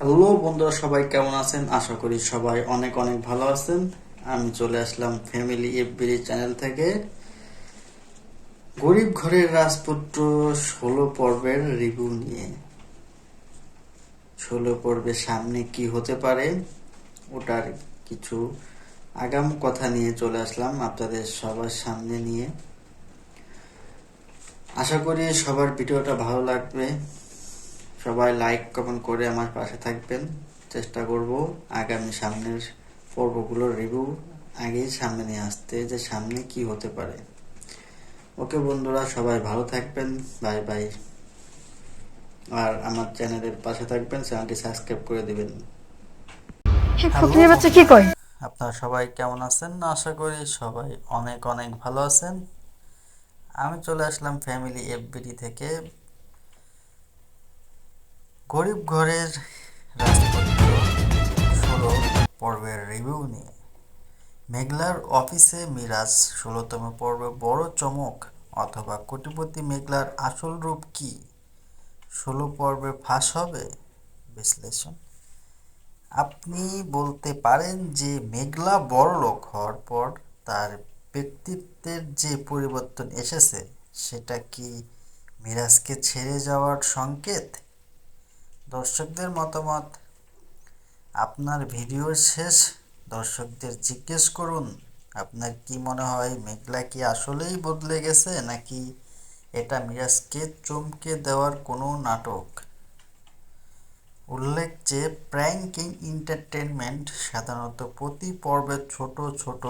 Hello বন্ধুরা, সবাই কেমন আছেন? আশা করি সবাই অনেক অনেক ভালো আছেন। আমি চলে আসলাম ফ্যামিলি এফবিডি চ্যানেল থেকে গরিব ঘরের রাজপুত্র 16 পর্বের রিভিউ নিয়ে। 16 পর্বের সামনে কি হতে পারে ওটার কিছু আগাম কথা নিয়ে চলে আসলাম আপনাদের সবার সামনে নিয়ে। আশা করি সবার ভিডিওটা ভালো লাগবে। সবাই লাইক কমেন্ট করে আমার পাশে থাকবেন। চেষ্টা করব আগামী সামনের পর্বগুলোর রিভিউ আগেই সামনে নিয়ে আসতে, যে সামনে কি হতে পারে। ওকে বন্ধুরা, সবাই ভালো থাকবেন। Bye bye. আর আমার চ্যানেলের পাশে থাকবেন, চ্যানেলটি সাবস্ক্রাইব করে দিবেন। হ্যালো ফকিরের বাচ্চা কি বন্ধুরা, কয়? আপনারা সবাই কেমন আছেন? আশা করি সবাই অনেক অনেক ভালো আছেন। আমি চলে আসলাম ফ্যামিলি এফবিডি থেকে গরিব ঘরের রাজপুত্র 16 পর্বের রিভিউ নিয়ে। মেঘলার অফিসে মিরাজ 16তম পর্বে বড় চমক, অথবা কোটিপতি মেঘলার আসল রূপ কি 16 পর্বে ফাঁস হবে? বিশ্লেষণ। আপনি বলতে পারেন যে মেঘলা বড়লোক হওয়ার পর তার ব্যক্তিত্বের যে পরিবর্তন এসেছে সেটা কি মিরাজকে ছেড়ে যাওয়ার সংকেত? দর্শকদের মতামত। আপনার ভিডিওর শেষ দর্শকদের জিজ্ঞেস করুন, আপনার কি মনে হয় মেঘলা কি আসলেই বদলে গেছে, নাকি এটা মিরাজকে চমকে দেওয়ার কোনো নাটক? উল্লেখ যে প্র্যাঙ্কিং এন্টারটেনমেন্ট সাধারণত প্রতি পর্বে ছোট ছোট